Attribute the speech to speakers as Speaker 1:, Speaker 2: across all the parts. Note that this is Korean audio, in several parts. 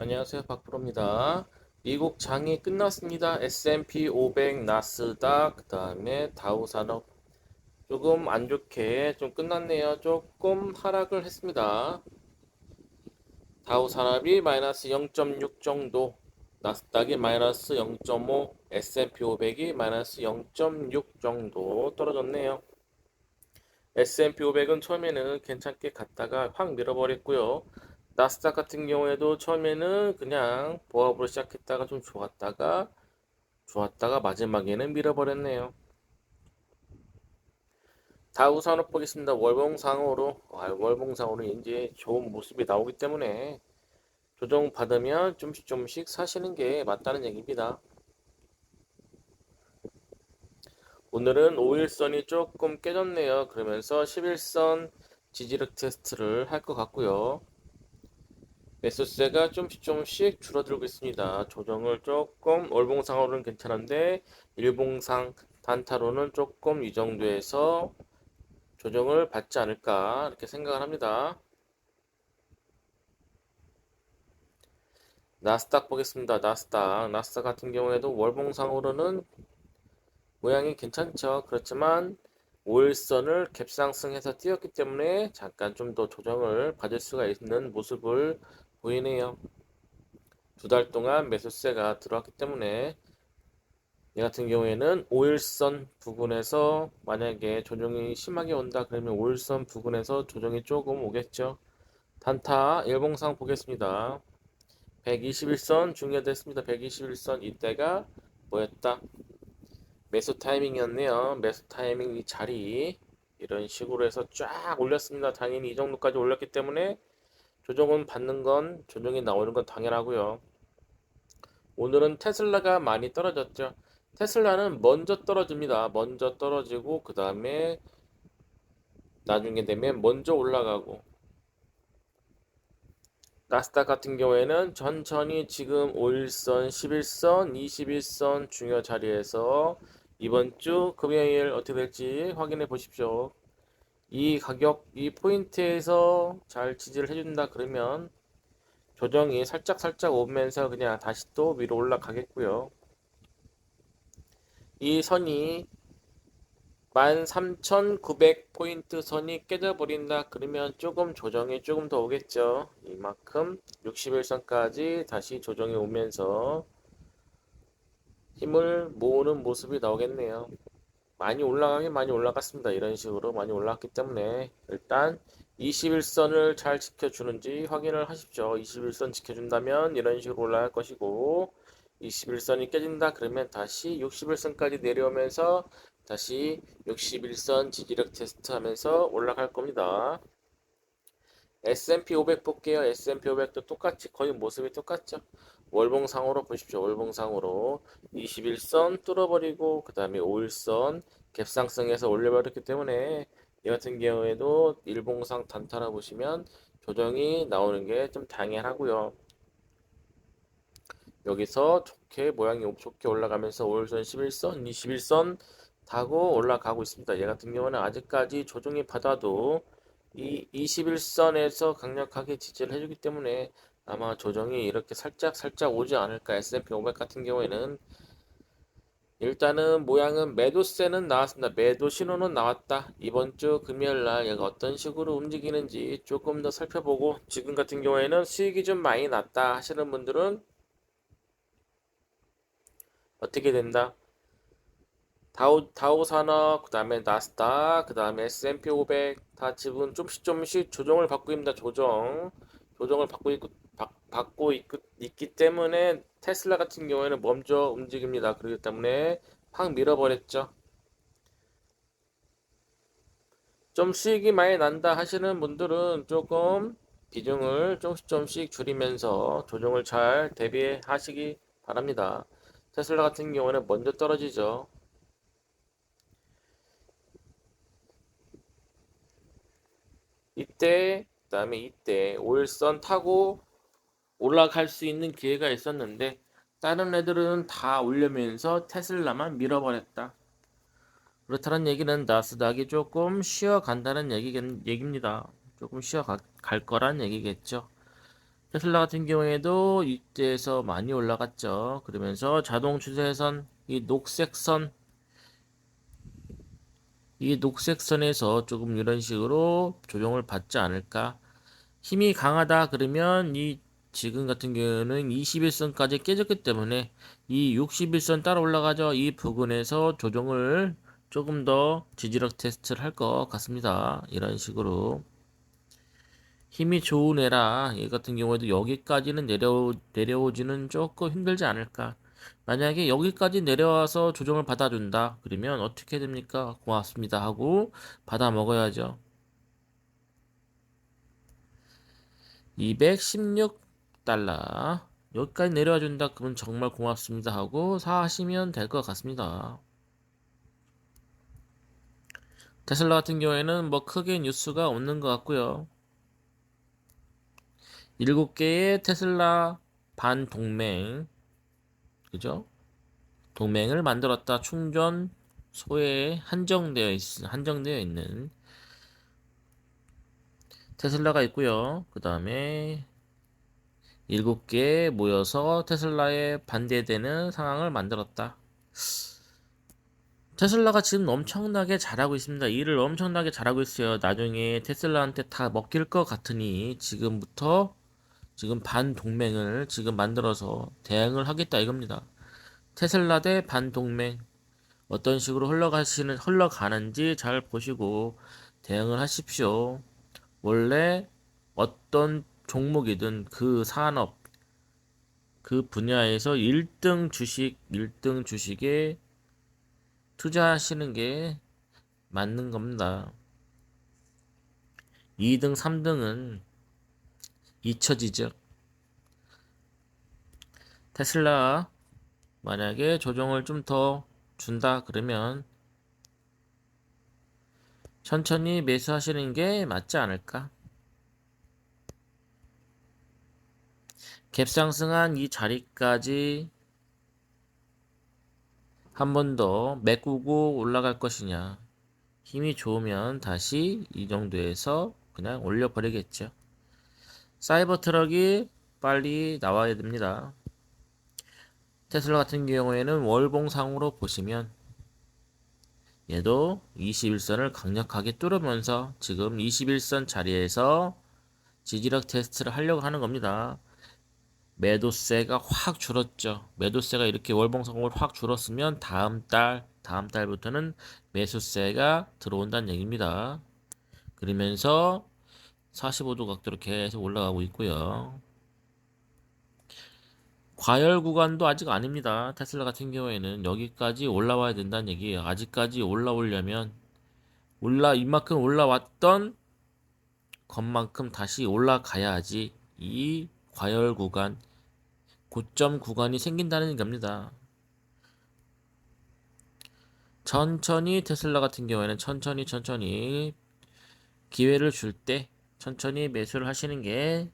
Speaker 1: 안녕하세요. 박프로입니다. 미국 장이 끝났습니다. S&P 500, 나스닥, 그 다음에 다우산업. 조금 안 좋게 좀 끝났네요. 조금 하락을 했습니다. 다우산업이 마이너스 0.6 정도, 나스닥이 마이너스 0.5, S&P 500이 마이너스 0.6 정도 떨어졌네요. S&P 500은 처음에는 괜찮게 갔다가 확 밀어버렸고요. 나스닥 같은 경우에도 처음에는 그냥 보합으로 시작했다가 좀 좋았다가 마지막에는 밀어버렸네요. 다우산업 보겠습니다. 월봉상으로 이제 좋은 모습이 나오기 때문에 조정 받으면 좀씩 사시는 게 맞다는 얘기입니다. 오늘은 5일선이 조금 깨졌네요. 그러면서 11선 지지력 테스트를 할 것 같고요. 매수세가 좀씩 줄어들고 있습니다. 조정을 조금 월봉상으로는 괜찮은데 일봉상 단타로는 조금 이 정도에서 조정을 받지 않을까 이렇게 생각을 합니다. 나스닥 보겠습니다. 나스닥 같은 경우에도 월봉상으로는 모양이 괜찮죠. 그렇지만 5일선을 갭상승해서 뛰었기 때문에 잠깐 좀 더 조정을 받을 수가 있는 모습을 보이네요. 2달 동안 매수세가 들어왔기 때문에 이 같은 경우에는 5일선 부근에서 만약에 조정이 심하게 온다 그러면 5일선 부근에서 조정이 조금 오겠죠. 단타 일봉상 보겠습니다. 121선 중요됐습니다. 121선 이때가 뭐였다? 매수 타이밍이었네요. 매수 타이밍 이 자리 이런 식으로 해서 쫙 올렸습니다. 당연히 이 정도까지 올렸기 때문에 조정은 받는 건 조정이 나오는 건 당연하고요. 오늘은 테슬라가 많이 떨어졌죠. 테슬라는 먼저 떨어집니다. 먼저 떨어지고 그 다음에 나중에 되면 먼저 올라가고 나스닥 같은 경우에는 천천히 지금 5일선, 11선, 21선 중요 자리에서 이번 주 금요일 어떻게 될지 확인해 보십시오. 이 가격, 이 포인트에서 잘 지지를 해준다 그러면 조정이 살짝 오면서 그냥 다시 또 위로 올라가겠고요. 이 선이 13,900포인트 선이 깨져버린다 그러면 조금 조정이 조금 더 오겠죠. 이만큼 61선까지 다시 조정이 오면서 힘을 모으는 모습이 나오겠네요. 많이 올라가긴 많이 올라갔습니다. 이런 식으로 많이 올라갔기 때문에 일단 21선을 잘 지켜주는지 확인을 하십시오. 21선 지켜준다면 이런 식으로 올라갈 것이고 21선이 깨진다 그러면 다시 61선까지 내려오면서 다시 61선 지지력 테스트 하면서 올라갈 겁니다. S&P 500 볼게요. S&P 500도 똑같이 거의 모습이 똑같죠. 월봉상으로 보십시오. 월봉상으로 21선 뚫어버리고 그 다음에 5일선 갭상승해서 올려버렸기 때문에 이 같은 경우에도 일봉상 단타라 보시면 조정이 나오는 게 좀 당연하고요. 여기서 모양이 좋게 올라가면서 5일선, 11선, 21선 타고 올라가고 있습니다. 얘 같은 경우는 아직까지 조정이 받아도 이 21선에서 강력하게 지지를 해주기 때문에 아마 조정이 이렇게 살짝 오지 않을까. S&P 500 같은 경우에는 일단은 모양은 매도세는 나왔습니다. 매도 신호는 나왔다. 이번 주 금요일 날 얘가 어떤 식으로 움직이는지 조금 더 살펴보고 지금 같은 경우에는 수익이 좀 많이 났다 하시는 분들은 어떻게 된다? 다우 산업, 그 다음에 나스닥, 그 다음에 S&P 500 다 지금 좀씩 조정을 받고 있습니다. 조정을 있기 때문에 테슬라 같은 경우에는 먼저 움직입니다. 그렇기 때문에 확 밀어버렸죠. 좀 수익이 많이 난다 하시는 분들은 조금 비중을 조금씩 줄이면서 조정을 잘 대비하시기 바랍니다. 테슬라 같은 경우는 먼저 떨어지죠. 그다음에 이때 5일선 타고 올라갈 수 있는 기회가 있었는데 다른 애들은 다 올려면서 테슬라만 밀어버렸다. 그렇다는 얘기는 나스닥이 조금 쉬어간다는 얘기입니다. 조금 쉬어갈 거란 얘기겠죠. 테슬라 같은 경우에도 이때에서 많이 올라갔죠. 그러면서 자동 추세선, 이 녹색 선에서 조금 이런 식으로 조정을 받지 않을까. 힘이 강하다 그러면 이 지금 같은 경우는 21선까지 깨졌기 때문에 이 61선 따라 올라가죠. 이 부분에서 조정을 조금 더 지지력 테스트를 할 것 같습니다. 이런 식으로 힘이 좋은 애라 얘 같은 경우에도 여기까지는 내려오지는 조금 힘들지 않을까. 만약에 여기까지 내려와서 조정을 받아준다 그러면 어떻게 됩니까? 고맙습니다 하고 받아 먹어야죠. 216달러 여기까지 내려와 준다 그러면 정말 고맙습니다 하고 사시면 될 것 같습니다. 테슬라 같은 경우에는 뭐 크게 뉴스가 없는 것 같고요. 7개의 테슬라 반동맹, 그죠? 동맹을 만들었다. 충전 소에 한정되어 있는 테슬라가 있고요. 그 다음에 7개 모여서 테슬라에 반대되는 상황을 만들었다. 테슬라가 지금 엄청나게 잘하고 있습니다. 일을 엄청나게 잘하고 있어요. 나중에 테슬라한테 다 먹힐 것 같으니 지금부터 지금 반동맹을 지금 만들어서 대응을 하겠다 이겁니다. 테슬라 대 반동맹 어떤 식으로 흘러가는지 잘 보시고 대응을 하십시오. 원래 어떤 종목이든 그 산업, 그 분야에서 1등 주식에 투자하시는 게 맞는 겁니다. 2등, 3등은 잊혀지죠. 테슬라 만약에 조정을 좀 더 준다 그러면 천천히 매수하시는 게 맞지 않을까? 갭상승한 이 자리까지 한 번 더 메꾸고 올라갈 것이냐. 힘이 좋으면 다시 이 정도에서 그냥 올려버리겠죠. 사이버 트럭이 빨리 나와야 됩니다. 테슬라 같은 경우에는 월봉상으로 보시면 얘도 21선을 강력하게 뚫으면서 지금 21선 자리에서 지지력 테스트를 하려고 하는 겁니다. 매도세가 확 줄었죠. 매도세가 이렇게 월봉상으로 확 줄었으면 다음 달부터는 매수세가 들어온다는 얘기입니다. 그러면서 45도 각도로 계속 올라가고 있고요. 과열 구간도 아직 아닙니다. 테슬라 같은 경우에는 여기까지 올라와야 된다는 얘기예요. 아직까지 올라오려면 이만큼 올라왔던 것만큼 다시 올라가야지 이 과열 구간, 고점 구간이 생긴다는 겁니다. 천천히 테슬라 같은 경우에는 천천히 기회를 줄 때 천천히 매수를 하시는 게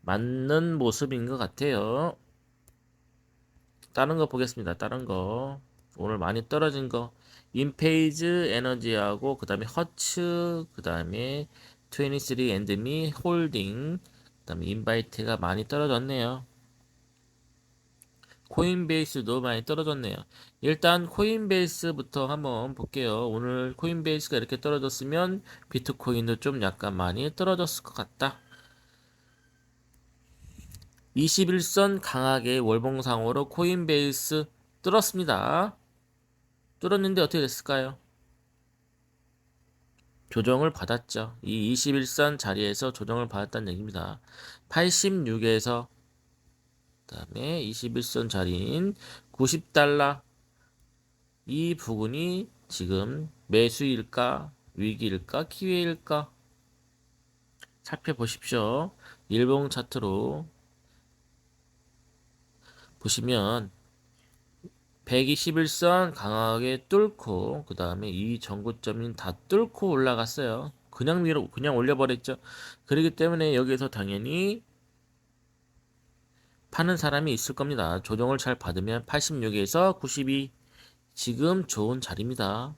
Speaker 1: 맞는 모습인 것 같아요. 다른 거 보겠습니다. 다른 거 오늘 많이 떨어진 거 인페이즈 에너지하고 그 다음에 허츠 그 다음에 23 엔드미 홀딩 그 다음에 인바이트가 많이 떨어졌네요. 코인베이스도 많이 떨어졌네요. 일단 코인베이스부터 한번 볼게요. 오늘 코인베이스가 이렇게 떨어졌으면 비트코인도 좀 약간 많이 떨어졌을 것 같다. 21선 강하게 월봉상으로 코인베이스 뚫었습니다. 뚫었는데 어떻게 됐을까요? 조정을 받았죠. 이 21선 자리에서 조정을 받았다는 얘기입니다. 86에서 그다음에 21선 자리인 90달러 이 부분이 지금 매수일까 위기일까 기회일까 살펴보십시오. 일봉 차트로 보시면 121선 강하게 뚫고 그 다음에 이 전고점인 다 뚫고 올라갔어요. 그냥 올려버렸죠. 그렇기 때문에 여기서 당연히 파는 사람이 있을 겁니다. 조정을 잘 받으면 86에서 92 지금 좋은 자리입니다.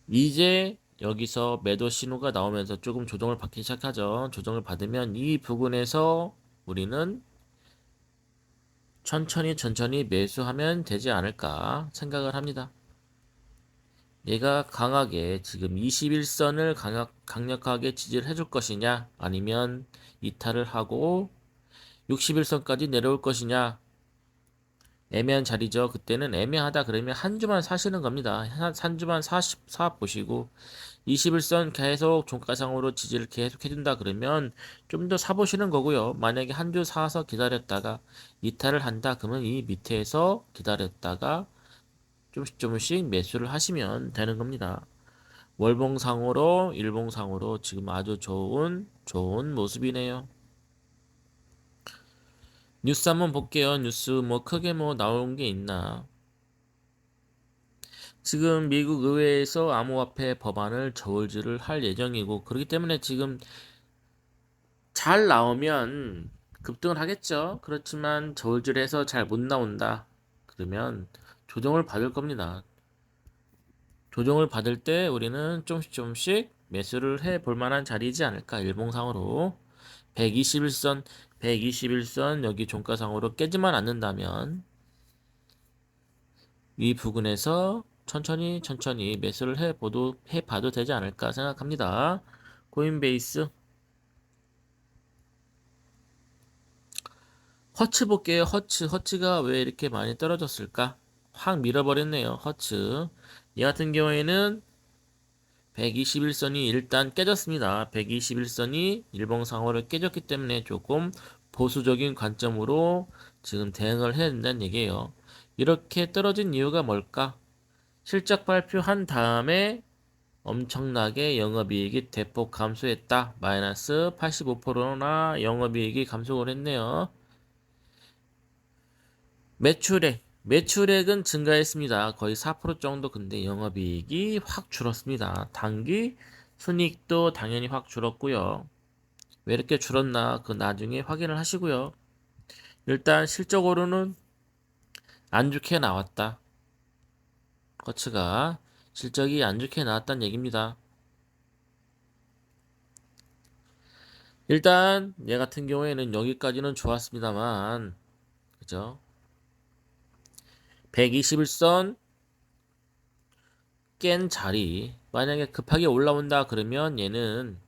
Speaker 1: 이제 여기서 매도 신호가 나오면서 조금 조정을 받기 시작하죠. 조정을 받으면 이 부분에서 우리는 천천히 매수하면 되지 않을까 생각을 합니다. 얘가 강하게 지금 21선을 강력하게 지지를 해줄 것이냐, 아니면 이탈을 하고 61선까지 내려올 것이냐, 애매한 자리죠. 그때는 애매하다 그러면 한 주만 사시는 겁니다. 한 주만 사 보시고 21선 계속 종가상으로 지지를 계속 해준다 그러면 좀 더 사보시는 거고요. 만약에 한 주 사서 기다렸다가 이탈을 한다 그러면 이 밑에서 기다렸다가 조금씩 매수를 하시면 되는 겁니다. 월봉상으로 일봉상으로 지금 아주 좋은 모습이네요. 뉴스 한번 볼게요. 뉴스 뭐 크게 뭐 나온 게 있나? 지금 미국 의회에서 암호화폐 법안을 저울질을 할 예정이고, 그렇기 때문에 지금 잘 나오면 급등을 하겠죠. 그렇지만 저울질해서 잘 못 나온다 그러면 조정을 받을 겁니다. 조정을 받을 때 우리는 조금씩 매수를 해 볼 만한 자리이지 않을까. 일봉상으로 121선 여기 종가상으로 깨지만 않는다면 이 부분에서 천천히 매수를 해봐도 되지 않을까 생각합니다. 코인베이스 허츠 볼게요. 허츠가 왜 이렇게 많이 떨어졌을까? 확 밀어버렸네요. 허츠 얘 같은 경우에는 121선이 일단 깨졌습니다. 121선이 일봉상으로 깨졌기 때문에 조금 보수적인 관점으로 지금 대응을 해야 된다는 얘기예요. 이렇게 떨어진 이유가 뭘까? 실적 발표한 다음에 엄청나게 영업이익이 대폭 감소했다. 마이너스 85%나 영업이익이 감소를 했네요. 매출액은 증가했습니다. 거의 4% 정도. 근데 영업이익이 확 줄었습니다. 당기 순이익도 당연히 확 줄었고요. 왜 이렇게 줄었나 그 나중에 확인을 하시고요. 일단 실적으로는 안 좋게 나왔다. 거츠가 실적이 안 좋게 나왔다는 얘기입니다. 일단 얘 같은 경우에는 여기까지는 좋았습니다만, 그죠? 121선 깬 자리 만약에 급하게 올라온다 그러면 얘는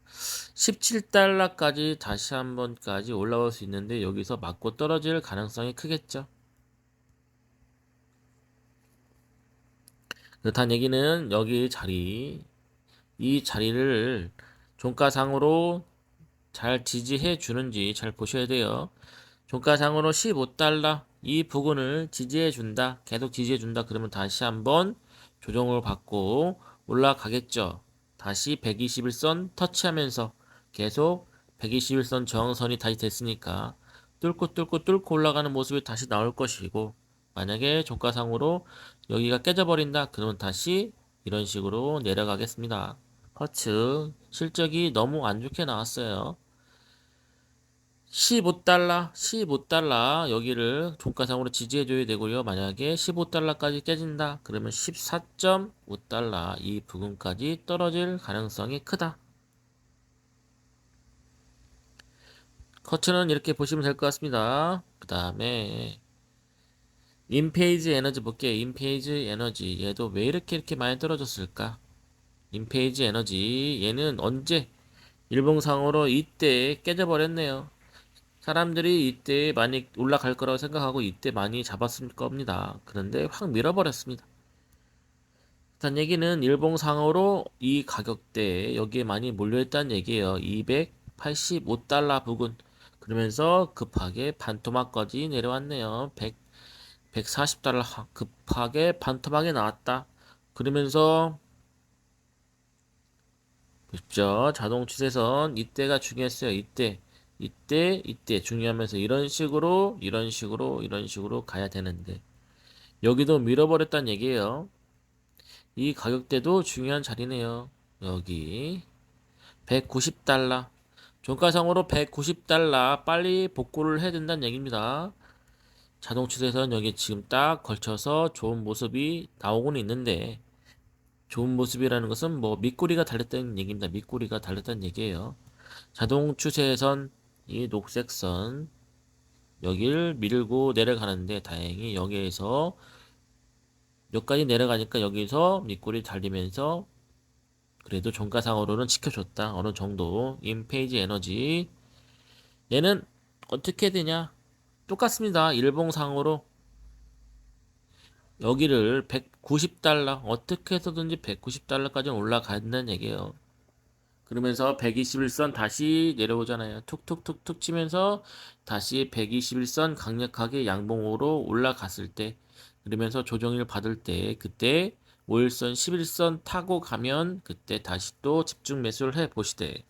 Speaker 1: 17달러까지 다시 한번까지 올라올 수 있는데 여기서 맞고 떨어질 가능성이 크겠죠. 그렇다는 얘기는 여기 이 자리를 종가상으로 잘 지지해 주는지 잘 보셔야 돼요. 종가상으로 15달러 이 부분을 지지해 준다. 계속 지지해 준다. 그러면 다시 한번 조정을 받고 올라가겠죠. 다시 121선 터치하면서 계속 121선 저항선이 다시 됐으니까 뚫고 올라가는 모습이 다시 나올 것이고, 만약에 종가상으로 여기가 깨져버린다. 그러면 다시 이런 식으로 내려가겠습니다. 허츠 실적이 너무 안 좋게 나왔어요. 15달러 여기를 종가상으로 지지해줘야 되고요. 만약에 15달러까지 깨진다 그러면 14.5달러 이 부분까지 떨어질 가능성이 크다. 커트는 이렇게 보시면 될 것 같습니다. 그 다음에 인페이지 에너지 볼게요. 인페이지 에너지 얘도 왜 이렇게 많이 떨어졌을까? 인페이지 에너지 얘는 언제 일봉상으로 이때 깨져버렸네요. 사람들이 이때 많이 올라갈 거라고 생각하고 이때 많이 잡았을 겁니다. 그런데 확 밀어버렸습니다. 일단 얘기는 일봉상으로 이 가격대에 여기에 많이 몰려있다는 얘기예요. 285달러 부근. 그러면서 급하게 반토막까지 내려왔네요. 140달러 급하게 반토막이 나왔다. 그러면서 보십시오. 자동 추세선 이때가 중요했어요. 이때 중요하면서 이런 식으로 가야 되는데 여기도 밀어버렸단 얘기예요. 이 가격대도 중요한 자리네요. 여기 190달러 종가상으로 190달러 빨리 복구를 해야 된다는 얘기입니다. 자동 추세선 여기 지금 딱 걸쳐서 좋은 모습이 나오고는 있는데 좋은 모습이라는 것은 뭐 밑꼬리가 달렸다는 얘기입니다. 밑꼬리가 달렸다는 얘기예요. 자동 추세선 이 녹색 선 여기를 밀고 내려가는데 다행히 여기에서 여기까지 내려가니까 여기서 밑꼬리 달리면서 그래도 종가상으로는 지켜줬다. 어느 정도 인페이지 에너지 얘는 어떻게 되냐? 똑같습니다. 일봉상으로 여기를 190달러 어떻게 해서든지 190달러까지는 올라간다는 얘기예요. 그러면서 121선 다시 내려오잖아요. 툭툭툭툭 치면서 다시 121선 강력하게 양봉으로 올라갔을 때 그러면서 조정을 받을 때 그때 5일선 11선 타고 가면 그때 다시 또 집중 매수를 해 보시되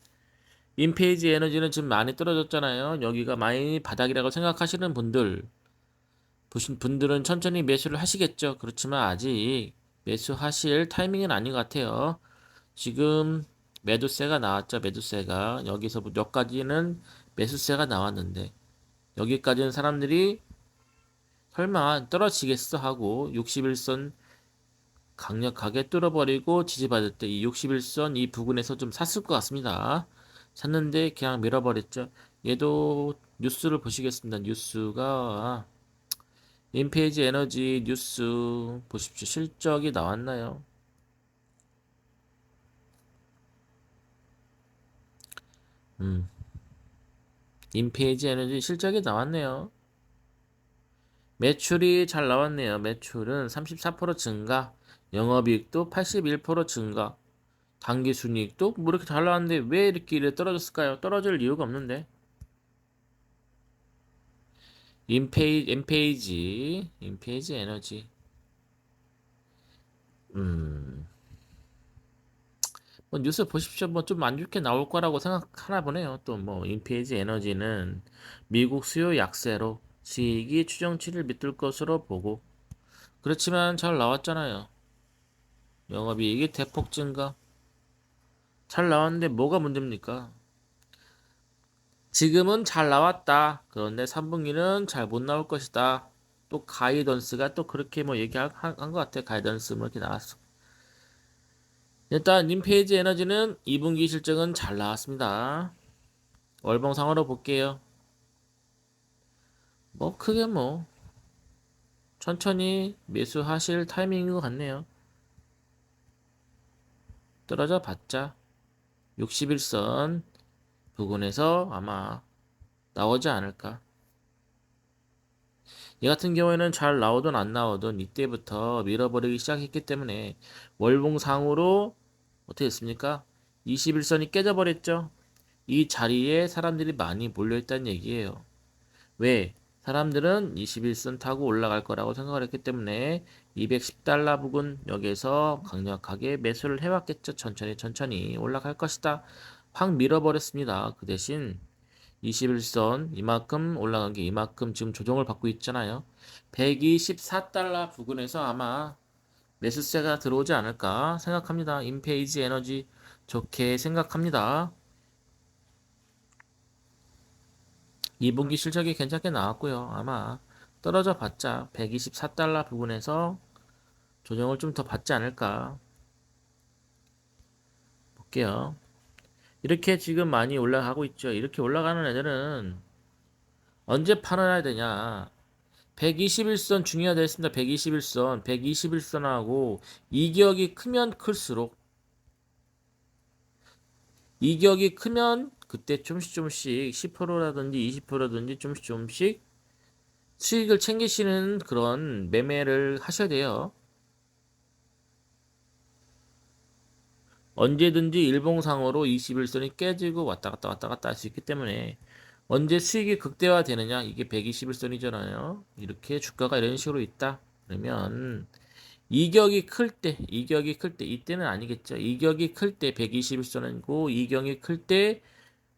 Speaker 1: 인페이지 에너지는 지금 많이 떨어졌잖아요. 여기가 많이 바닥이라고 생각하시는 분들 보신 분들은 천천히 매수를 하시겠죠. 그렇지만 아직 매수하실 타이밍은 아닌 것 같아요. 지금 매도세가 나왔죠. 매도세가 여기서 여기까지는 매수세가 나왔는데 여기까지는 사람들이 설마 떨어지겠어 하고 61선 강력하게 뚫어버리고 지지받을 때 이 61선 이 부근에서 좀 샀을 것 같습니다. 샀는데 그냥 밀어버렸죠. 얘도 뉴스를 보시겠습니다. 뉴스가 인페이지 에너지 뉴스 보십시오. 실적이 나왔나요? 음, 인페이지 에너지 실적이 나왔네요. 매출이 잘 나왔네요. 매출은 34% 증가, 영업이익도 81% 증가, 당기순이익도 뭐 이렇게 잘 나왔는데 왜 이렇게 떨어졌을까요? 떨어질 이유가 없는데. 인페이지 에너지. 음, 뭐 뉴스 보십시오. 뭐 좀 안 좋게 나올 거라고 생각하나 보네요. 또 뭐 인페이지 에너지는 미국 수요 약세로 수익이 추정치를 밑들 것으로 보고 그렇지만 잘 나왔잖아요. 영업이익이 대폭 증가. 잘 나왔는데 뭐가 문제입니까? 지금은 잘 나왔다. 그런데 3분기는 잘 못 나올 것이다. 또 가이던스가 또 그렇게 뭐 얘기한 것 같아. 가이던스 뭐 이렇게 나왔어. 일단 림페이지 에너지는 2분기 실적은 잘 나왔습니다. 월봉상으로 볼게요. 뭐 크게 뭐 천천히 매수하실 타이밍인 것 같네요. 떨어져 봤자 61선 부근에서 아마 나오지 않을까. 얘 같은 경우에는 잘 나오든 안 나오든 이때부터 밀어버리기 시작했기 때문에 월봉상으로 어떻게 됐습니까? 21선이 깨져버렸죠. 이 자리에 사람들이 많이 몰려있다는 얘기예요. 왜? 사람들은 21선 타고 올라갈 거라고 생각을 했기 때문에 210달러 부근 여기에서 강력하게 매수를 해왔겠죠. 천천히 천천히 올라갈 것이다. 확 밀어버렸습니다. 그 대신 21선 이만큼 올라간 게 이만큼 지금 조정을 받고 있잖아요. 124달러 부근에서 아마 매수세가 들어오지 않을까 생각합니다. 인페이지 에너지 좋게 생각합니다. 2분기 실적이 괜찮게 나왔고요. 아마 떨어져 봤자 124달러 부근에서 조정을 좀 더 받지 않을까 볼게요. 이렇게 지금 많이 올라가고 있죠. 이렇게 올라가는 애들은 언제 팔아야 되냐? 121선 중요하다 습니다 121선, 121선하고 이격이 크면 클수록 이격이 크면 그때 조금씩 10%라든지 20%라든지 조금씩 수익을 챙기시는 그런 매매를 하셔야 돼요. 언제든지 일봉상으로 21선이 깨지고 왔다 갔다 왔다 갔다 할 수 있기 때문에 언제 수익이 극대화되느냐 이게 121선이잖아요. 이렇게 주가가 이런 식으로 있다. 그러면 이격이 클 때, 이때는 아니겠죠. 이격이 클 때 121선이고, 이격이 클 때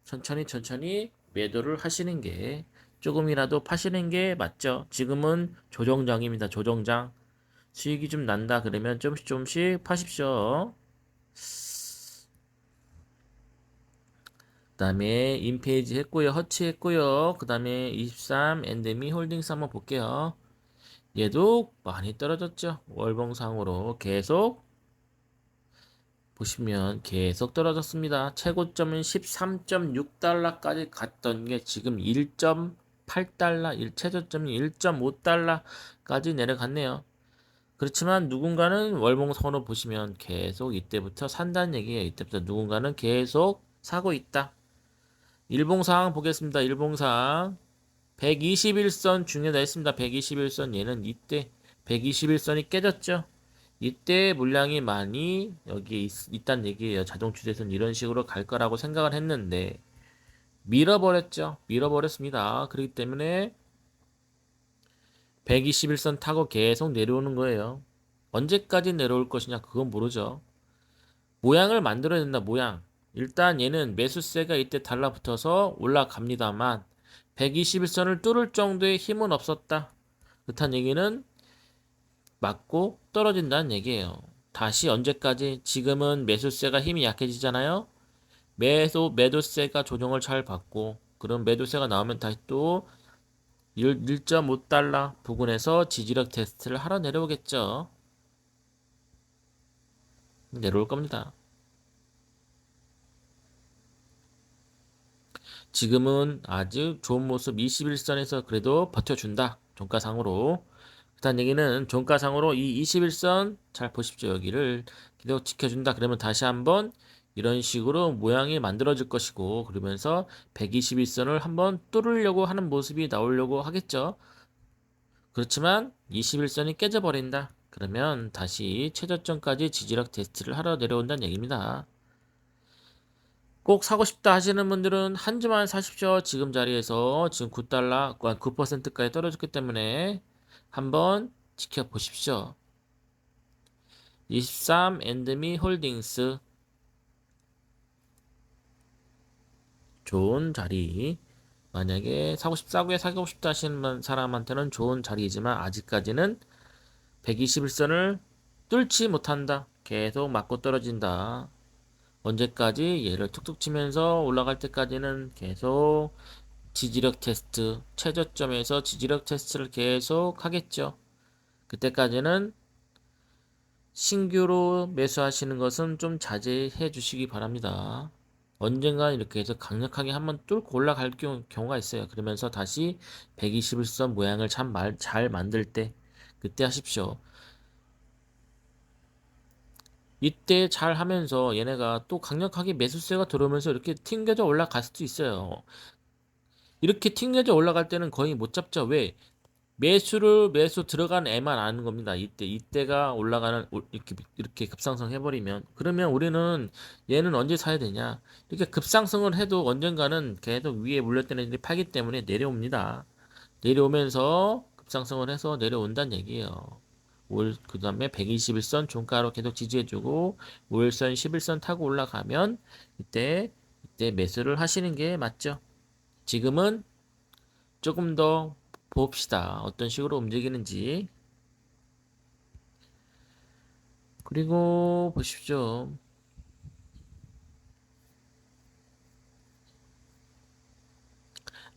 Speaker 1: 천천히 매도를 하시는 게, 조금이라도 파시는 게 맞죠. 지금은 조정장입니다. 조정장. 수익이 좀 난다. 그러면 조금씩 파십시오. 그 다음에 인페이지 했고요. 허치 했고요. 그 다음에 23 엔데미 홀딩스 한번 볼게요. 얘도 많이 떨어졌죠. 월봉상으로 계속 보시면 계속 떨어졌습니다. 최고점은 13.6달러까지 갔던 게 지금 1.8달러, 최저점이 1.5달러까지 내려갔네요. 그렇지만 누군가는 월봉선으로 보시면 계속 이때부터 산다는 얘기예요. 이때부터 누군가는 계속 사고 있다. 일봉상 보겠습니다. 일봉상 121선 중요다 했습니다. 121선 얘는 이때 121선이 깨졌죠. 이때 물량이 많이 여기에 있다는 얘기예요. 자동 추세선 이런 식으로 갈 거라고 생각을 했는데 밀어버렸죠. 밀어버렸습니다. 그렇기 때문에 121선 타고 계속 내려오는 거예요. 언제까지 내려올 것이냐 그건 모르죠. 모양을 만들어야 된다. 모양. 일단 얘는 매수세가 이때 달라붙어서 올라갑니다만 121선을 뚫을 정도의 힘은 없었다. 그렇다는 얘기는 맞고 떨어진다는 얘기예요. 다시 언제까지? 지금은 매수세가 힘이 약해지잖아요. 매도세가 조정을 잘 받고 그럼 매도세가 나오면 다시 또 1.5달러 부근에서 지지력 테스트를 하러 내려오겠죠. 내려올 겁니다. 지금은 아주 좋은 모습 21선에서 그래도 버텨준다. 종가상으로. 그렇다는 얘기는 종가상으로 이 21선 잘 보십시오. 여기를 계속 지켜준다. 그러면 다시 한번 이런 식으로 모양이 만들어질 것이고 그러면서 121선을 한번 뚫으려고 하는 모습이 나오려고 하겠죠. 그렇지만 21선이 깨져버린다. 그러면 다시 최저점까지 지지력 테스트를 하러 내려온다는 얘기입니다. 꼭 사고 싶다 하시는 분들은 한 주만 사십시오. 지금 자리에서 지금 9달러, 9%까지 떨어졌기 때문에 한번 지켜보십시오. 23 엔드미 홀딩스 좋은 자리. 만약에 싸구에 사고 싶다 하시는 사람한테는 좋은 자리이지만 아직까지는 121선을 뚫지 못한다. 계속 맞고 떨어진다. 언제까지 얘를 툭툭 치면서 올라갈 때까지는 계속 지지력 테스트, 최저점에서 지지력 테스트를 계속 하겠죠. 그때까지는 신규로 매수하시는 것은 좀 자제해 주시기 바랍니다. 언젠가 이렇게 해서 강력하게 한번 뚫고 올라갈 경우가 있어요. 그러면서 다시 121선 모양을 잘 만들 때 그때 하십시오. 이때 잘 하면서 얘네가 또 강력하게 매수세가 들어오면서 이렇게 튕겨져 올라갈 수도 있어요. 이렇게 튕겨져 올라갈 때는 거의 못 잡죠. 왜? 매수 들어간 애만 아는 겁니다. 이때가 올라가는 이렇게 급상승 해버리면 그러면 우리는 얘는 언제 사야 되냐? 이렇게 급상승을 해도 언젠가는 계속 위에 물렸다는 애들이 팔기 때문에 내려옵니다. 내려오면서 급상승을 해서 내려온다는 얘기예요. 그 다음에 121선 종가로 계속 지지해주고 5일선 11선 타고 올라가면 이때 매수를 하시는 게 맞죠. 지금은 조금 더 봅시다. 어떤 식으로 움직이는지. 그리고 보십시오.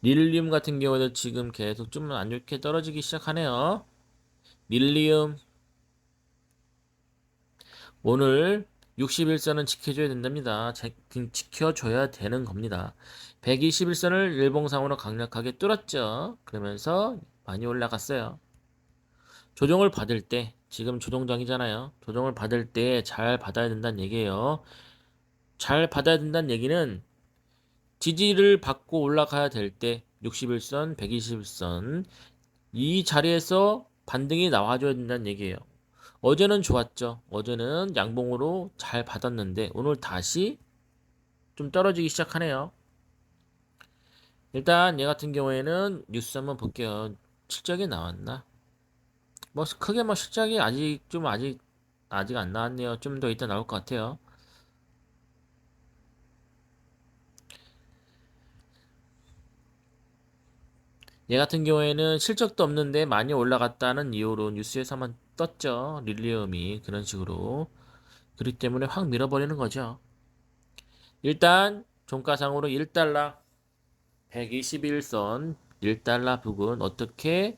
Speaker 1: 릴리움 같은 경우에도 지금 계속 좀 안 좋게 떨어지기 시작하네요. 릴리움 오늘 61선은 지켜줘야 된답니다. 지켜줘야 되는 겁니다. 121선을 일봉상으로 강력하게 뚫었죠. 그러면서 많이 올라갔어요. 조정을 받을 때 지금 조정장이잖아요. 조정을 받을 때 잘 받아야 된다는 얘기예요. 잘 받아야 된다는 얘기는 지지를 받고 올라가야 될 때 61선, 121선 이 자리에서 반등이 나와줘야 된다는 얘기예요. 어제는 좋았죠. 어제는 양봉으로 잘 받았는데 오늘 다시 좀 떨어지기 시작하네요. 일단 얘 같은 경우에는 뉴스 한번 볼게요. 실적이 나왔나? 뭐 크게 뭐 실적이 아직 안 나왔네요. 좀 더 이따 나올 것 같아요. 얘 같은 경우에는 실적도 없는데 많이 올라갔다는 이유로 뉴스에서만 떴죠. 릴리움이 그런 식으로. 그렇기 때문에 확 밀어버리는 거죠. 일단 종가상으로 1달러 121선 1달러 부근 어떻게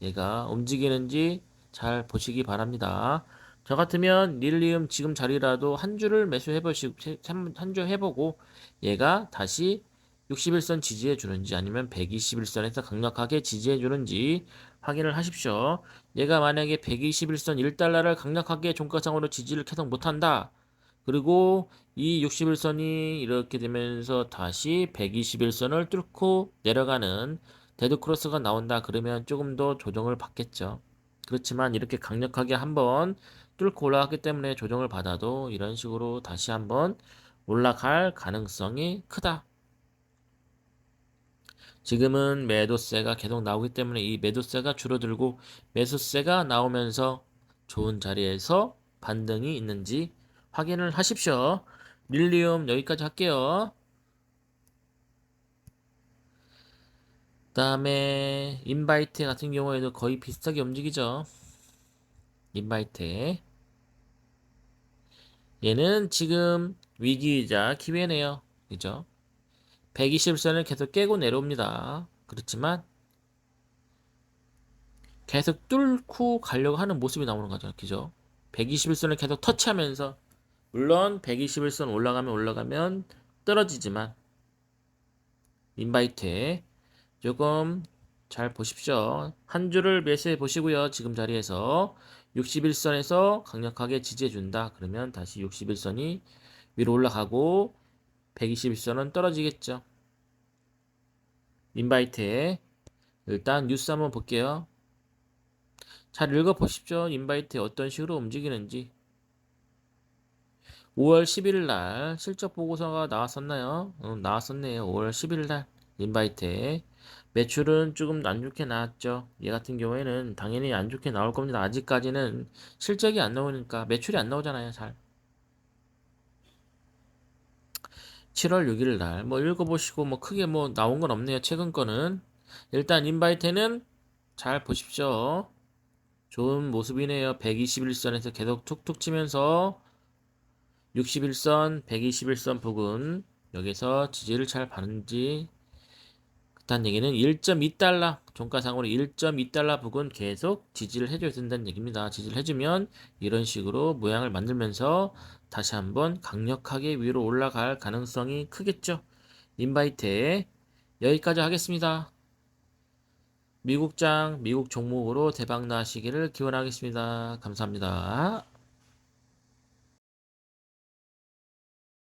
Speaker 1: 얘가 움직이는지 잘 보시기 바랍니다. 저 같으면 릴리움 지금 자리라도 한 주를 매수해 보시고 한 주 해보고 얘가 다시 61선 지지해 주는지 아니면 121선에서 강력하게 지지해 주는지 확인을 하십시오. 얘가 만약에 121선 1달러를 강력하게 종가상으로 지지를 계속 못한다. 그리고 이 61선이 이렇게 되면서 다시 121선을 뚫고 내려가는 데드크로스가 나온다. 그러면 조금 더 조정을 받겠죠. 그렇지만 이렇게 강력하게 한번 뚫고 올라갔기 때문에 조정을 받아도 이런 식으로 다시 한번 올라갈 가능성이 크다. 지금은 매도세가 계속 나오기 때문에 이 매도세가 줄어들고 매수세가 나오면서 좋은 자리에서 반등이 있는지 확인을 하십시오. 릴리움 여기까지 할게요. 그다음에 인바이트 같은 경우에도 거의 비슷하게 움직이죠. 인바이트 얘는 지금 위기이자 기회네요. 그죠? 120선을 계속 깨고 내려옵니다. 그렇지만 계속 뚫고 가려고 하는 모습이 나오는 거죠. 그죠? 121선을 계속 터치하면서 물론 121선 올라가면 떨어지지만 인바이트에 조금 잘 보십시오. 한 주를 매수해 보시고요. 지금 자리에서 61선에서 강력하게 지지해 준다. 그러면 다시 61선이 위로 올라가고 121선은 떨어지겠죠. 인바이트에 일단 뉴스 한번 볼게요. 잘 읽어보십시오. 인바이트에 어떤 식으로 움직이는지. 5월 11일 날 실적 보고서가 나왔었나요? 나왔었네요. 5월 11일 날 인바이트에 매출은 조금 안 좋게 나왔죠. 얘 같은 경우에는 당연히 안 좋게 나올 겁니다. 아직까지는 실적이 안 나오니까 매출이 안 나오잖아요. 잘. 7월 6일 날 뭐 읽어보시고 뭐 크게 뭐 나온 건 없네요. 최근 거는. 일단 인바이트는 잘 보십시오. 좋은 모습이네요. 121선에서 계속 툭툭 치면서 61선, 121선 부근 여기서 지지를 잘 받는지 그딴 얘기는 1.2달러 종가상으로 1.2달러 부근 계속 지지를 해줘야 된다는 얘기입니다. 지지를 해주면 이런 식으로 모양을 만들면서 다시 한번 강력하게 위로 올라갈 가능성이 크겠죠. 인바이트 여기까지 하겠습니다. 미국 종목으로 대박 나시기를 기원하겠습니다. 감사합니다.